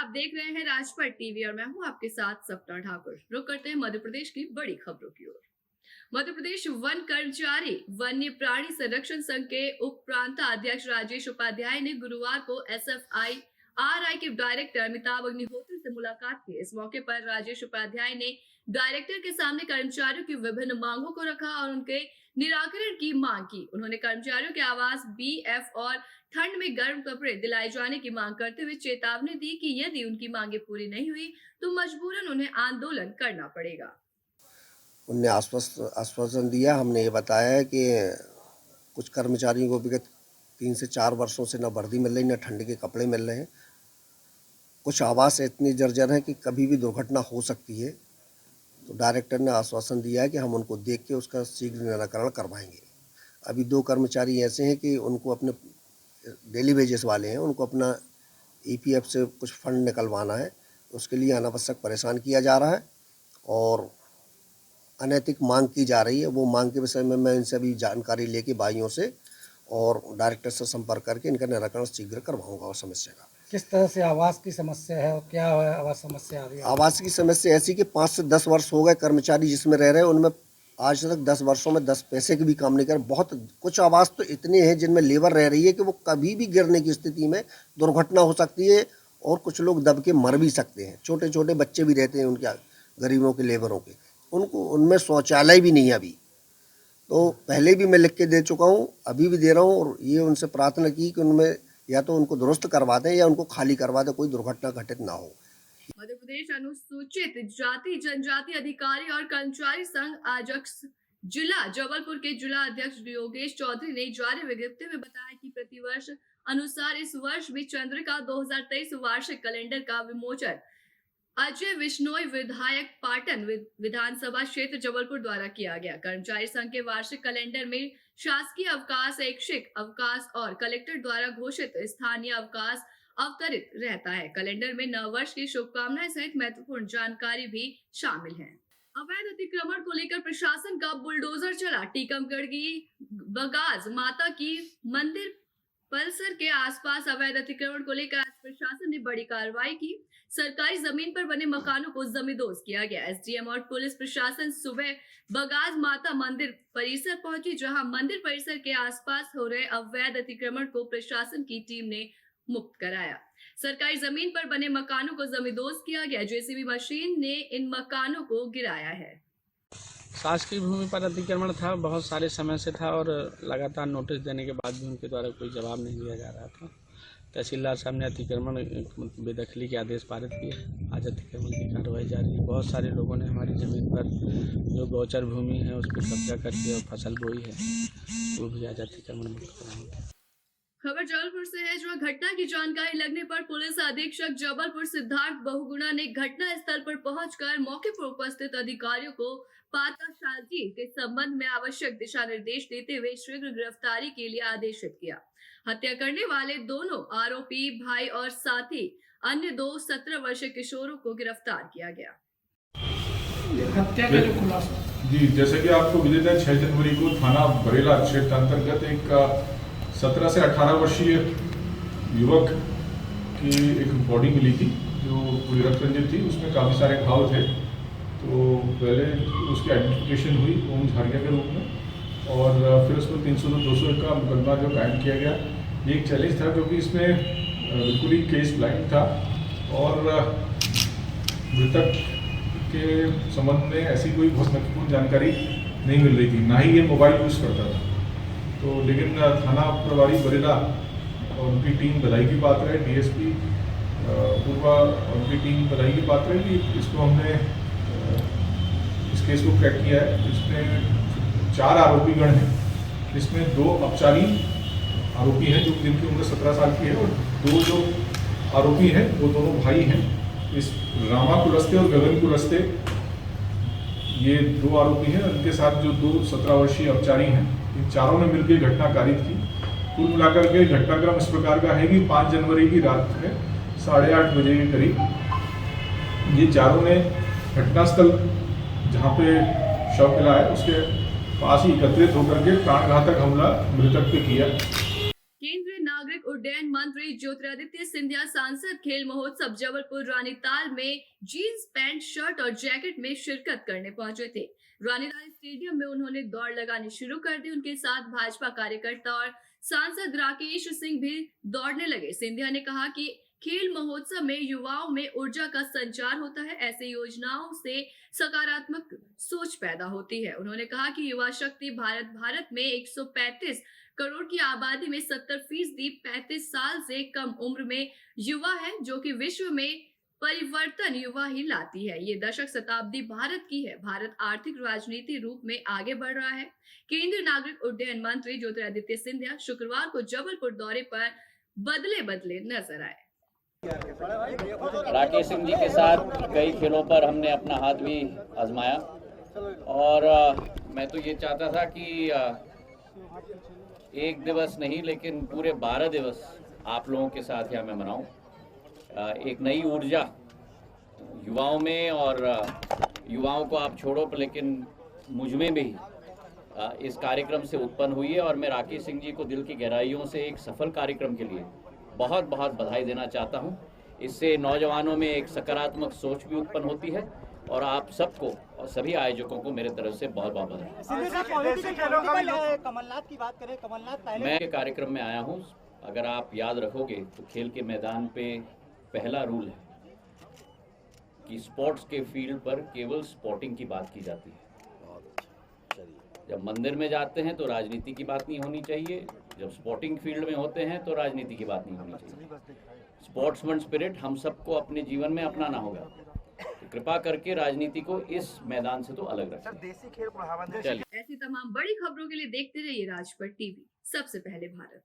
आप देख रहे हैं राजपट टीवी और मैं हूं आपके साथ सपना ठाकुर। रुक करते हैं मध्य प्रदेश की बड़ी खबरों की ओर। मध्य प्रदेश वन कर्मचारी वन्य प्राणी संरक्षण संघ के उप प्रांताध्यक्ष राजेश उपाध्याय ने गुरुवार को एसएफआई आरआई के डायरेक्टर अमिताभ अग्निहोत्री से मुलाकात की। इस मौके पर राजेश उपाध्याय ने डायरेक्टर के सामने कर्मचारियों की विभिन्न मांगों को रखा और उनके निराकरण की मांग की। उन्होंने कर्मचारियों के आवास बीएफ और ठंड में गर्म कपड़े दिलाए जाने की मांग करते हुए चेतावनी दी कि यदि उनकी मांगे पूरी नहीं हुई तो मजबूरन उन्हें आंदोलन करना पड़ेगा। उनने आश्वासन दिया। हमने ये बताया है कि कुछ कर्मचारियों को विगत 3 से 4 वर्षों से न वर्दी मिल रही न ठंड के कपड़े मिल रहे हैं। कुछ आवास इतनी जर्जर है कि कभी भी दुर्घटना हो सकती है। तो डायरेक्टर ने आश्वासन दिया है कि हम उनको देख के उसका शीघ्र निराकरण करवाएंगे। अभी 2 कर्मचारी ऐसे हैं कि उनको अपने डेली वेजेस वाले हैं, उनको अपना ईपीएफ से कुछ फंड निकलवाना है। उसके लिए अनावश्यक परेशान किया जा रहा है और अनैतिक मांग की जा रही है। वो मांग के विषय में मैं इनसे अभी जानकारी लेके भाइयों से और डायरेक्टर से संपर्क करके इनका निराकरण शीघ्र करवाऊंगा। और समस्या का किस तरह से आवास की समस्या है और क्या आवास समस्या आ रही है? आवास की समस्या ऐसी कि 5 से 10 वर्ष हो गए कर्मचारी जिसमें रह रहे हैं, उनमें आज तक 10 वर्षों में 10 पैसे के भी काम नहीं कर। बहुत कुछ आवास तो इतने हैं जिनमें लेबर रह रही है कि वो कभी भी गिरने की स्थिति में दुर्घटना हो सकती है और कुछ लोग दब के मर भी सकते हैं। छोटे छोटे बच्चे भी रहते हैं उनके, गरीबों के, लेबरों के। उनको उनमें शौचालय भी नहीं है अभी। तो पहले भी मैं लिख के दे चुका हूँ, अभी भी दे रहा हूँ और ये उनसे प्रार्थना की कि उनमें या तो उनको दुरुस्त करवा दें या उनको खाली करवा दें, कोई दुर्घटना घटित ना हो। मध्य प्रदेश अनुसूचित जाति जनजाति अधिकारी और कर्मचारी संघ आजक्स जिला जबलपुर के जिला अध्यक्ष योगेश चौधरी ने जारी विज्ञप्ति में बताया कि प्रतिवर्ष अनुसार इस वर्ष भी चंद्रिका 2023 वार्षिक कैलेंडर का विमोचन अजय विश्नोई विधायक पाटन विधानसभा क्षेत्र जबलपुर द्वारा किया गया। कर्मचारी संघ के वार्षिक कैलेंडर में शासकीय अवकाश, ऐच्छिक अवकाश और कलेक्टर द्वारा घोषित स्थानीय अवकाश अवतरित रहता है। कैलेंडर में नववर्ष की शुभकामनाएं सहित महत्वपूर्ण जानकारी भी शामिल है। अवैध अतिक्रमण को लेकर प्रशासन का बुलडोजर चला। टीकमगढ़ की बगाज माता की मंदिर परिसर के आसपास अवैध अतिक्रमण को लेकर आज प्रशासन ने बड़ी कार्रवाई की। सरकारी जमीन पर बने मकानों को जमींदोज किया गया। एसडीएम और पुलिस प्रशासन सुबह बगाज माता मंदिर परिसर पहुंची, जहां मंदिर परिसर के आसपास हो रहे अवैध अतिक्रमण को प्रशासन की टीम ने मुक्त कराया। सरकारी जमीन पर बने मकानों को जमींदोज किया गया। जेसीबी मशीन ने इन मकानों को गिराया है। शासकीय भूमि पर अतिक्रमण था, बहुत सारे समय से था और लगातार नोटिस देने के बाद भी उनके द्वारा कोई जवाब नहीं दिया जा रहा था। तहसीलदार साहब ने अतिक्रमण बेदखली के आदेश पारित किए। आज अतिक्रमण की कार्रवाई जारी है। बहुत सारे लोगों ने हमारी ज़मीन पर जो गौचर भूमि है उस पर कब्जा करके और फसल बोई है, वो भी आज अतिक्रमण मुक्त कराएंगे। खबर जबलपुर से है, जहां घटना की जानकारी लगने पर पुलिस अधीक्षक जबलपुर सिद्धार्थ बहुगुणा ने घटना स्थल पर पहुंचकर मौके पर उपस्थित अधिकारियों को पाताशाजी के संबंध में आवश्यक दिशा निर्देश देते हुए शीघ्र गिरफ्तारी के लिए आदेशित किया। हत्या करने वाले दोनों आरोपी भाई और साथी अन्य 2 17 वर्षीय किशोरों को गिरफ्तार किया गया। हत्या का जो खुलासा जी, जैसे कि आपको विदित है, 6 जनवरी को थाना बरेला क्षेत्र अंतर्गत एक 17 से 18 वर्षीय युवक की एक बॉडी मिली थी जो पूरी रक्त रंजित थी। उसमें काफ़ी सारे घाव थे। तो पहले उसकी आइडेंटिफिकेशन हुई ओम झारिया के रूप में और फिर उसमें 302 का मुकदमा जो कायम किया गया। ये एक चैलेंज था क्योंकि इसमें बिल्कुल ही केस ब्लाइंड था और मृतक के संबंध में ऐसी कोई बहुत महत्वपूर्ण जानकारी नहीं मिल रही थी, ना ही ये मोबाइल यूज़ करता था। तो लेकिन थाना प्रभारी बरेला और उनकी टीम बधाई की पात्र है, डीएसपी पूर्वा और उनकी टीम बधाई की पात्र है कि इसको हमने इस केस को क्रैक किया है। इसमें 4 आरोपीगण हैं, इसमें 2 अपचारी आरोपी हैं जो जिनकी उम्र 17 साल की है और 2 जो आरोपी हैं वो दोनों भाई हैं। इस रामा कुलस्ते और गगन कुलस्ते ये 2 आरोपी हैं। उनके साथ जो 2 17 वर्षीय अपचारी हैं, इन चारों ने मिलकर घटना कारित की। कुल मिलाकर के घटनाक्रम इस प्रकार का है कि 5 जनवरी की रात में 8:30 बजे के करीब ये चारों ने घटनास्थल जहाँ पे शव मिला है उसके पास ही एकत्रित होकर के प्राणघातक हमला मृतक पे किया। केंद्रीय नागरिक उड्डयन उड्डयन मंत्री ज्योतिरादित्य सिंधिया सांसद खेल महोत्सव जबलपुर रानीताल में जीन्स पैंट शर्ट और जैकेट में शिरकत करने पहुंचे थे। रानीताल स्टेडियम में उन्होंने दौड़ लगानी शुरू कर दी। उनके साथ भाजपा कार्यकर्ता और सांसद राकेश सिंह भी दौड़ने लगे। सिंधिया ने कहा कि खेल महोत्सव में युवाओं में ऊर्जा का संचार होता है। ऐसे योजनाओं से सकारात्मक सोच पैदा होती है। उन्होंने कहा कि युवा शक्ति भारत में 135 करोड़ की आबादी में 70% 35 साल से कम उम्र में युवा है, जो कि विश्व में परिवर्तन युवा ही लाती है। ये दशक शताब्दी भारत की है। भारत आर्थिक राजनीति रूप में आगे बढ़ रहा है। केंद्रीय नागरिक उड्डयन मंत्री ज्योतिरादित्य सिंधिया शुक्रवार को जबलपुर दौरे पर बदले नजर आए। राकेश सिंह जी के साथ कई खेलों पर हमने अपना हाथ भी आजमाया और मैं तो ये चाहता था कि एक दिवस नहीं लेकिन पूरे 12 दिवस आप लोगों के साथ यहाँ मैं मनाऊं। एक नई ऊर्जा युवाओं में और युवाओं को आप छोड़ो लेकिन मुझ में भी इस कार्यक्रम से उत्पन्न हुई है और मैं राकेश सिंह जी को दिल की गहराइयों से एक सफल कार्यक्रम के लिए बहुत बहुत बधाई देना चाहता हूं। इससे नौजवानों में एक सकारात्मक सोच भी उत्पन्न होती है और आप सबको और सभी आयोजकों को मेरे तरफ से बहुत बहुत बधाई। कमलनाथ की बात करें, कमलनाथ मैं कार्यक्रम में आया हूं। अगर आप याद रखोगे तो खेल के मैदान पे पहला रूल है कि स्पोर्ट्स के फील्ड पर केवल स्पोर्टिंग की बात की जाती है। जब मंदिर में जाते हैं तो राजनीति की बात नहीं होनी चाहिए, जब स्पोर्टिंग फील्ड में होते हैं तो राजनीति की बात नहीं होनी चाहिए। स्पोर्ट्समैन स्पिरिट हम सबको अपने जीवन में अपनाना होगा। तो कृपा करके राजनीति को इस मैदान से तो अलग रखें। ऐसी तमाम बड़ी खबरों के लिए देखते रहिए राजपट टीवी, सबसे पहले भारत।